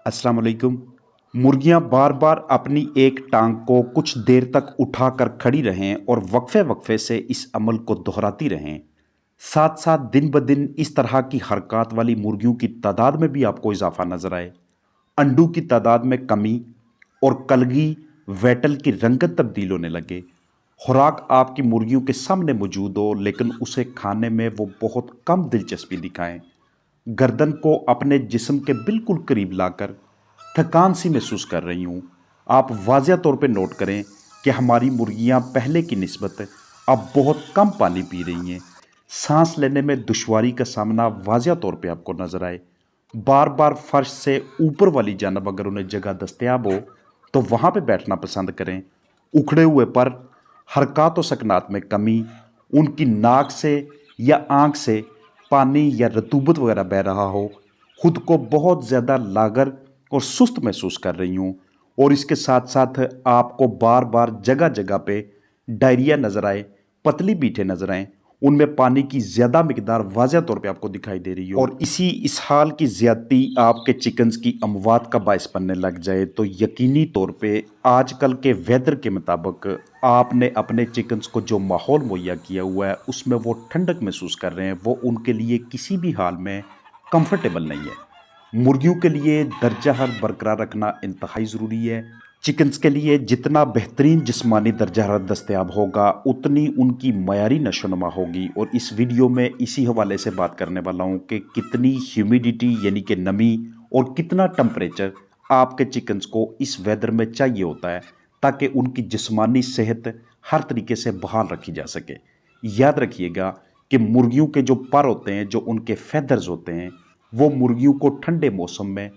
अस्सलाम वालेकुम। मुर्गियां बार बार अपनी एक टांग को कुछ देर तक उठाकर खड़ी रहें और वक्फे वक्फे से इस अमल को दोहराती रहें। साथ साथ दिन ब दिन इस तरह की हरकत वाली मुर्गियों की तादाद में भी आपको इजाफा नजर आए। अंडों की तादाद में कमी और कलगी वेटल की रंगत तब्दील होने लगे। खुराक आपकी मुर्गियों के सामने मौजूद हो लेकिन उसे खाने में वो बहुत कम दिलचस्पी दिखाएं। गर्दन को अपने जिस्म के बिल्कुल करीब लाकर थकान सी महसूस कर रही हूँ। आप वाज़िया तौर पे नोट करें कि हमारी मुर्गियाँ पहले की निस्बत अब बहुत कम पानी पी रही हैं। सांस लेने में दुश्वारी का सामना वाज़िया तौर पे आपको नज़र आए। बार बार फर्श से ऊपर वाली जानब अगर उन्हें जगह दस्तयाब हो तो वहाँ पे बैठना पसंद करें। उखड़े हुए पर हरकत व सकनात में कमी, उनकी नाक से या आँख से पानी या रतूबत वगैरह बह रहा हो, खुद को बहुत ज़्यादा लागर और सुस्त महसूस कर रही हूँ, और इसके साथ साथ आपको बार बार जगह जगह पे डायरिया नज़र आए, पतली बीठे नज़र आए, उनमें पानी की ज़्यादा मिकदार वाज़ह तौर पे आपको दिखाई दे रही हो, और इस हाल की ज़्यादती आपके चिकन्स की अमवात का बायस बनने लग जाए तो यकीनी तौर पे आजकल के वेदर के मुताबिक आपने अपने चिकन्स को जो माहौल मुहैया किया हुआ है उसमें वो ठंडक महसूस कर रहे हैं, वो उनके लिए किसी भी हाल में कंफर्टेबल नहीं है। मुर्गियों के लिए दर्जा हरारत बरकरार रखना इंतहाई ज़रूरी है। चिकन्स के लिए जितना बेहतरीन जिस्मानी दर्जा हरारत दस्तयाब होगा उतनी उनकी मयारी नशोनुमा होगी, और इस वीडियो में इसी हवाले से बात करने वाला हूँ कि कितनी ह्यूमिडिटी यानी कि नमी और कितना टेम्परेचर आपके चिकन्स को इस वेदर में चाहिए होता है ताकि उनकी जिस्मानी सेहत हर तरीके से बहाल रखी जा सके। याद रखिएगा कि मुर्गियों के जो पर होते हैं, जो उनके फैदर्स होते हैं, वो मुर्गियों को ठंडे मौसम में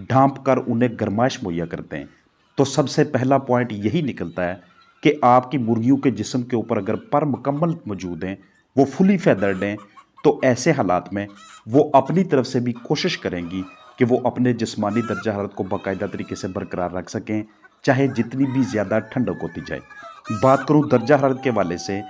ढांप कर उन्हें गर्माइश मुहैया करते हैं। तो सबसे पहला पॉइंट यही निकलता है कि आपकी मुर्गियों के जिस्म के ऊपर अगर पर मुकम्मल मौजूद हैं, वो फुली फेदर्ड हैं, तो ऐसे हालात में वो अपनी तरफ से भी कोशिश करेंगी कि वो अपने जिस्मानी दर्जा हरारत को बाकायदा तरीके से बरकरार रख सकें, चाहे जितनी भी ज़्यादा ठंडक होती जाए। बात करूँ दर्जा हरारत के वाले से,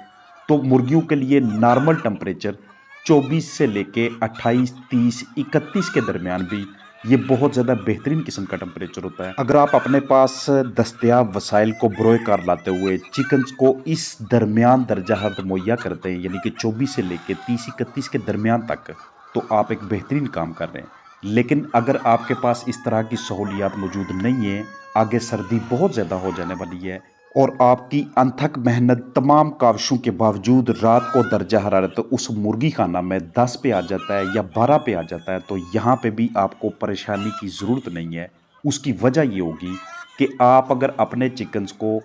तो मुर्गियों के लिए नॉर्मल टेम्परेचर 24 से लेके 28, 30, 31 के दरमियान भी ये बहुत ज़्यादा बेहतरीन किस्म का टेम्परेचर होता है। अगर आप अपने पास दस्तयाब वसाइल को बरोए कार लाते हुए चिकन्स को इस दरमियान दर्जा हरारत मुहैया करते हैं, यानी कि 24 से लेके 30, 31 के दरमियान तक, तो आप एक बेहतरीन काम कर रहे हैं। लेकिन अगर आपके पास इस तरह की सहूलियात मौजूद नहीं है, आगे सर्दी बहुत ज़्यादा हो जाने वाली है, और आपकी अनथक मेहनत तमाम काविशों के बावजूद रात को दर्जा हरारत उस मुर्गी खाना में 10 पे आ जाता है या 12 पे आ जाता है, तो यहाँ पे भी आपको परेशानी की ज़रूरत नहीं है। उसकी वजह ये होगी कि आप अगर अपने चिकन्स को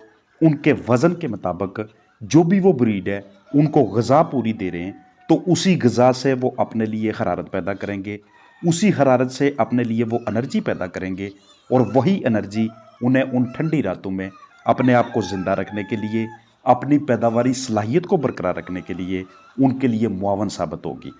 उनके वज़न के मुताबिक जो भी वो ब्रीड है उनको ग़िज़ा पूरी दे रहे हैं, तो उसी ग़िज़ा से वो अपने लिए हरारत पैदा करेंगे, उसी हरारत से अपने लिए वो एनर्जी पैदा करेंगे, और वही एनर्जी उन्हें उन ठंडी रातों में अपने आप को ज़िंदा रखने के लिए, अपनी पैदावारी सलाहियत को बरकरार रखने के लिए उनके लिए मुआवन साबित होगी।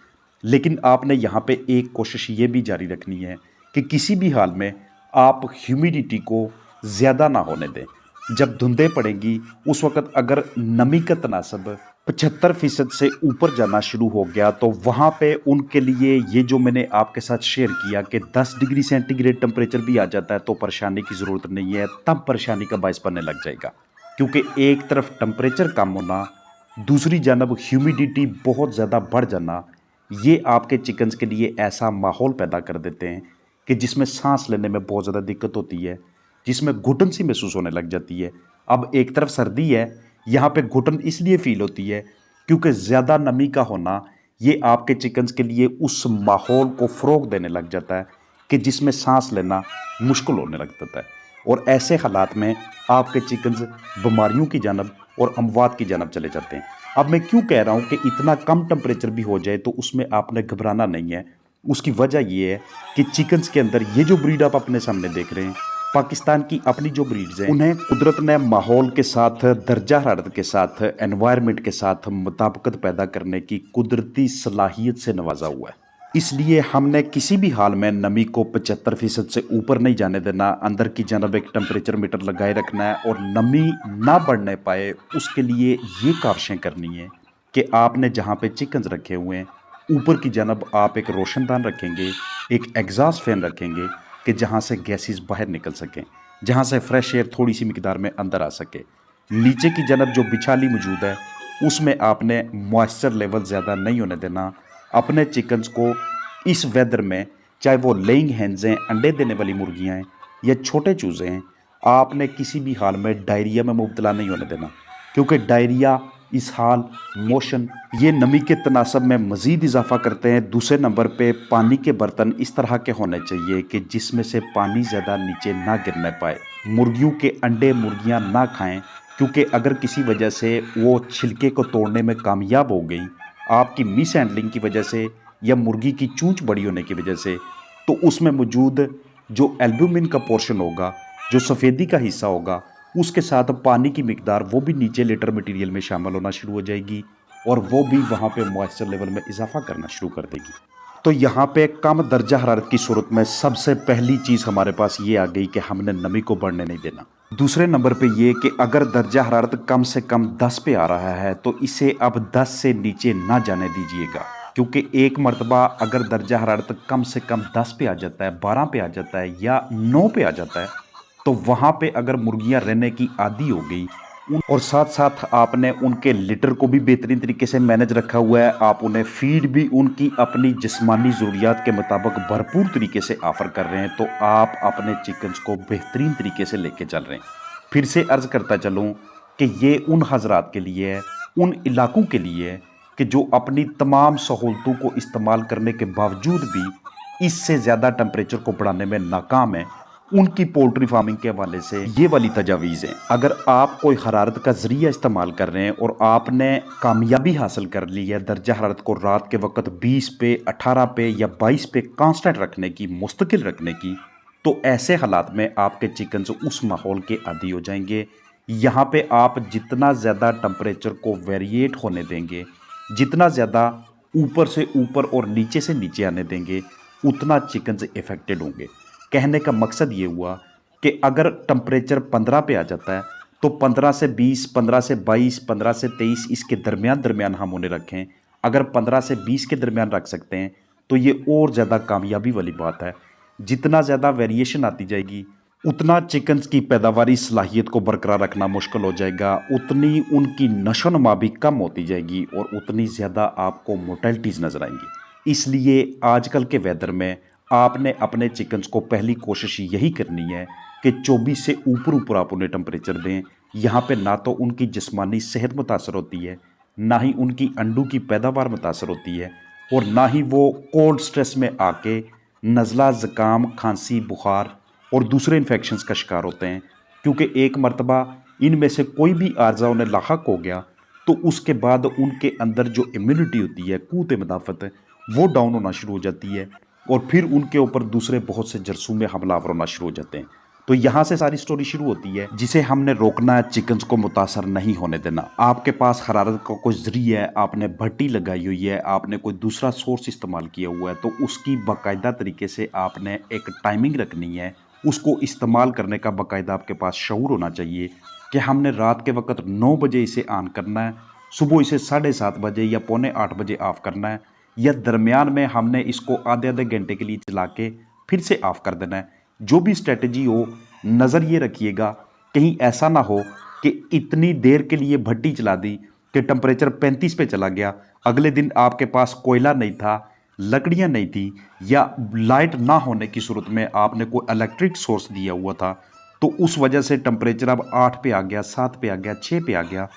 लेकिन आपने यहाँ पे एक कोशिश ये भी जारी रखनी है कि किसी भी हाल में आप ह्यूमिडिटी को ज़्यादा ना होने दें। जब धुंधें पड़ेंगी उस वक़्त अगर नमी का तनासब 75% से ऊपर जाना शुरू हो गया, तो वहाँ पे उनके लिए ये जो मैंने आपके साथ शेयर किया कि 10 डिग्री सेंटीग्रेड टेम्परेचर भी आ जाता है तो परेशानी की ज़रूरत नहीं है, तब परेशानी का बायस बनने लग जाएगा। क्योंकि एक तरफ टेम्परेचर कम होना, दूसरी जानब ह्यूमिडिटी बहुत ज़्यादा बढ़ जाना, ये आपके चिकन्स के लिए ऐसा माहौल पैदा कर देते हैं कि जिसमें सांस लेने में बहुत ज़्यादा दिक्कत होती है, जिसमें घुटन सी महसूस होने लग जाती है। अब एक तरफ सर्दी है, यहाँ पे घुटन इसलिए फील होती है क्योंकि ज़्यादा नमी का होना ये आपके चिकन्स के लिए उस माहौल को फ़रोग़ देने लग जाता है कि जिसमें सांस लेना मुश्किल होने लग जाता है, और ऐसे हालात में आपके चिकन्स बीमारियों की जानब और अमवात की जानब चले जाते हैं। अब मैं क्यों कह रहा हूँ कि इतना कम टेम्परेचर भी हो जाए तो उसमें आपने घबराना नहीं है। उसकी वजह ये है कि चिकन्स के अंदर ये जो ब्रीड आप अपने सामने देख रहे हैं, पाकिस्तान की अपनी जो ब्रीड्स हैं, उन्हें कुदरत ने माहौल के साथ, दर्जा हरारत के साथ, एनवायरनमेंट के साथ मुताबिकत पैदा करने की कुदरती सलाहियत से नवाजा हुआ है। इसलिए हमने किसी भी हाल में नमी को 75% से ऊपर नहीं जाने देना, अंदर की जानब एक टेम्परेचर मीटर लगाए रखना है, और नमी ना बढ़ने पाए उसके लिए ये काविशें करनी है कि आपने जहाँ पे चिकन्स रखे हुए हैं ऊपर की जानब आप एक रोशनदान रखेंगे, एक एग्जॉस्ट फैन रखेंगे, कि जहाँ से गैसेस बाहर निकल सकें, जहाँ से फ्रेश एयर थोड़ी सी मिकदार में अंदर आ सके। नीचे की जानब जो बिछाली मौजूद है उसमें आपने मॉइस्चर लेवल ज़्यादा नहीं होने देना। अपने चिकन्स को इस वेदर में, चाहे वो लेइंग हैंड्स हैं, अंडे देने वाली मुर्गियाँ हैं या छोटे चूज़े हैं, आपने किसी भी हाल में डायरिया में मुब्तला नहीं होने देना, क्योंकि डायरिया, इसहाल, मोशन ये नमी के तनासब में मज़ीद इजाफा करते हैं। दूसरे नंबर पे पानी के बर्तन इस तरह के होने चाहिए कि जिसमें से पानी ज़्यादा नीचे ना गिरने पाए। मुर्गियों के अंडे मुर्गियां ना खाएं, क्योंकि अगर किसी वजह से वो छिलके को तोड़ने में कामयाब हो गई, आपकी मिस हैंडलिंग की वजह से या मुर्गी की चूंच बड़ी होने की वजह से, तो उसमें मौजूद जो एल्ब्यूमिन का पोर्शन होगा, जो सफ़ेदी का हिस्सा होगा, उसके साथ पानी की मिकदार वो भी नीचे लेटर मटेरियल में शामिल होना शुरू हो जाएगी और वो भी वहाँ पे मॉइस्चर लेवल में इजाफा करना शुरू कर देगी। तो यहाँ पे कम दर्जा हरारत की सूरत में सबसे पहली चीज़ हमारे पास ये आ गई कि हमने नमी को बढ़ने नहीं देना। दूसरे नंबर पे ये कि अगर दर्जा हरारत कम से कम 10 पे आ रहा है तो इसे अब 10 से नीचे ना जाने दीजिएगा, क्योंकि एक मरतबा अगर दर्जा हरारत कम से कम 10 पे आ जाता है, 12 पे आ जाता है या 9 पे आ जाता है, तो वहाँ पे अगर मुर्गियाँ रहने की आदी हो गई और साथ साथ आपने उनके लिटर को भी बेहतरीन तरीके से मैनेज रखा हुआ है, आप उन्हें फीड भी उनकी अपनी जिस्मानी ज़रूरियात के मुताबिक भरपूर तरीके से ऑफ़र कर रहे हैं, तो आप अपने चिकन्स को बेहतरीन तरीके से लेके चल रहे हैं। फिर से अर्ज़ करता चलूँ कि ये उन हजरात के लिए है, उन इलाकों के लिए है कि जो अपनी तमाम सहूलतों को इस्तेमाल करने के बावजूद भी इससे ज़्यादा टेम्परेचर को बढ़ाने में नाकाम है। उनकी पोल्ट्री फार्मिंग के हवाले से ये वाली तजावीज़ हैं। अगर आप कोई हरारत का ज़रिया इस्तेमाल कर रहे हैं और आपने कामयाबी हासिल कर ली है दर्जा हरारत को रात के वक्त 20 पे, 18 पे या 22 पे कांस्टेंट रखने की, मुस्तकिल रखने की, तो ऐसे हालात में आपके चिकन्स उस माहौल के आदी हो जाएंगे। यहाँ पे आप जितना ज़्यादा टेम्परेचर को वेरिएट होने देंगे, जितना ज़्यादा ऊपर से ऊपर और नीचे से नीचे आने देंगे, उतना चिकन्स इफ़ेक्टेड होंगे। कहने का मकसद ये हुआ कि अगर टेम्परेचर 15 पे आ जाता है तो 15 से 20, 15 से 22, 15 से 23 इसके दरमियान हम उन्हें रखें। अगर 15 से 20 के दरमियान रख सकते हैं तो ये और ज़्यादा कामयाबी वाली बात है। जितना ज़्यादा वेरिएशन आती जाएगी उतना चिकन्स की पैदावारी सलाहियत को बरकरार रखना मुश्किल हो जाएगा, उतनी उनकी नशोनुमा भी कम होती जाएगी और उतनी ज़्यादा आपको मोर्टेलिटीज़ नज़र आएंगी। इसलिए आजकल के वेदर में आपने अपने चिकन्स को पहली कोशिश यही करनी है कि 24 से ऊपर आप उन्हें टेम्परेचर दें। यहाँ पे ना तो उनकी जिस्मानी सेहत मुतासर होती है, ना ही उनकी अंडों की पैदावार मुतासर होती है और ना ही वो कोल्ड स्ट्रेस में आके नज़ला, ज़ुकाम, खांसी, बुखार और दूसरे इन्फेक्शंस का शिकार होते हैं। क्योंकि एक मरतबा इनमें से कोई भी आर्जा उन्हें लाहक हो गया तो उसके बाद उनके अंदर जो इम्यूनिटी होती है, क़ुव्वत मुदाफ़त, वो डाउन होना शुरू हो जाती है और फिर उनके ऊपर दूसरे बहुत से जरसूमे हमलावर होना शुरू हो जाते हैं। तो यहाँ से सारी स्टोरी शुरू होती है, जिसे हमने रोकना है, चिकन्स को मुतासर नहीं होने देना। आपके पास हरारत का कोई ज़रिया है, आपने भट्टी लगाई हुई है, आपने कोई दूसरा सोर्स इस्तेमाल किया हुआ है, तो उसकी बाकायदा तरीके से आपने एक टाइमिंग रखनी है। उसको इस्तेमाल करने का बाकायदा आपके पास शऊर होना चाहिए कि हमने रात के वक्त 9 बजे इसे ऑन करना है, सुबह इसे 7:30 बजे या 7:45 बजे ऑफ़ करना है, या दरमियान में हमने इसको आधे आधे घंटे के लिए चला के फिर से ऑफ़ कर देना है। जो भी स्ट्रेटजी हो, नज़र ये रखिएगा कहीं ऐसा ना हो कि इतनी देर के लिए भट्टी चला दी कि टेम्परेचर 35 पे चला गया, अगले दिन आपके पास कोयला नहीं था, लकड़ियाँ नहीं थी, या लाइट ना होने की सूरत में आपने कोई इलेक्ट्रिक सोर्स दिया हुआ था, तो उस वजह से टेम्परेचर अब 8 पे आ गया, 7 पे आ गया, 6 पे आ गया।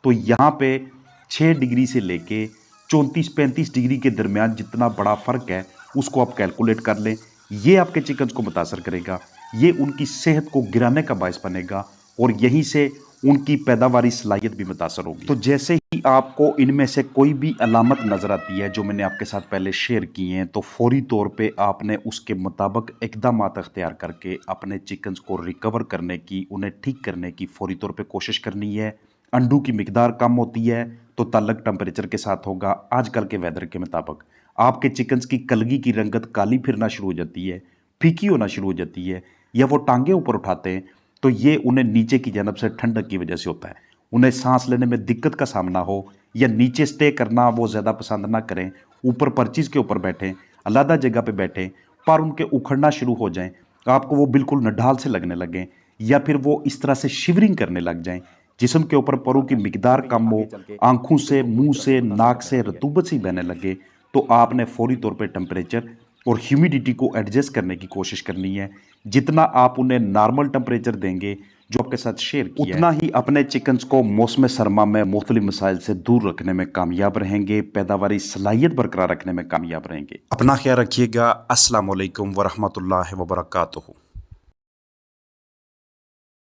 तो यहाँ पे 6 डिग्री से लेके 34-35 डिग्री के दरमियान जितना बड़ा फ़र्क है उसको आप कैलकुलेट कर लें। ये आपके चिकन्स को मुतासर करेगा, ये उनकी सेहत को गिराने का बायस बनेगा और यहीं से उनकी पैदावारी सलाहियत भी मुतासर होगी। तो जैसे ही आपको इनमें से कोई भी अलामत नज़र आती है जो मैंने आपके साथ पहले शेयर की हैं, तो फौरी तौर पे आपने उसके मुताबिक इक़दामात अख्तियार करके अपने चिकन्स को रिकवर करने की, उन्हें ठीक करने की फौरी तौर पे कोशिश करनी है। अंडों की मिकदार कम होती है तो ताल्लुक टेम्परेचर के साथ होगा। आजकल के वेदर के मुताबिक आपके चिकन्स की कलगी की रंगत काली फिरना शुरू हो जाती है, फीकी होना शुरू हो जाती है, या वो टांगे ऊपर उठाते हैं तो ये उन्हें नीचे की जानब से ठंडक की वजह से होता है। उन्हें सांस लेने में दिक्कत का सामना हो या नीचे स्टे करना वो ज़्यादा पसंद ना करें, ऊपर परचीज़ के ऊपर बैठें, अलग जगह पे बैठें, पर उनके उखड़ना शुरू हो जाएं, آپ کو وہ بالکل نڈھال سے لگنے لگیں یا پھر وہ اس طرح سے شیورنگ کرنے لگ جائیں، جسم کے اوپر پرو کی مقدار کم ہو، آنکھوں سے، منہ سے، ناک سے رطوبت سی بہنے لگے، تو آپ نے فوری طور پہ ٹمپریچر اور ہیومیڈیٹی کو ایڈجسٹ کرنے کی کوشش کرنی ہے۔ جتنا آپ انہیں نارمل ٹمپریچر دیں گے جو آپ کے ساتھ شیئر کیا ہے، اتنا ہی اپنے چکنز کو موسم سرما میں مختلف مسائل سے دور رکھنے میں کامیاب رہیں گے، پیداواری صلاحیت برقرار رکھنے میں کامیاب رہیں گے۔ اپنا خیال رکھیے گا۔ السلام علیکم ورحمۃ اللہ وبرکاتہ۔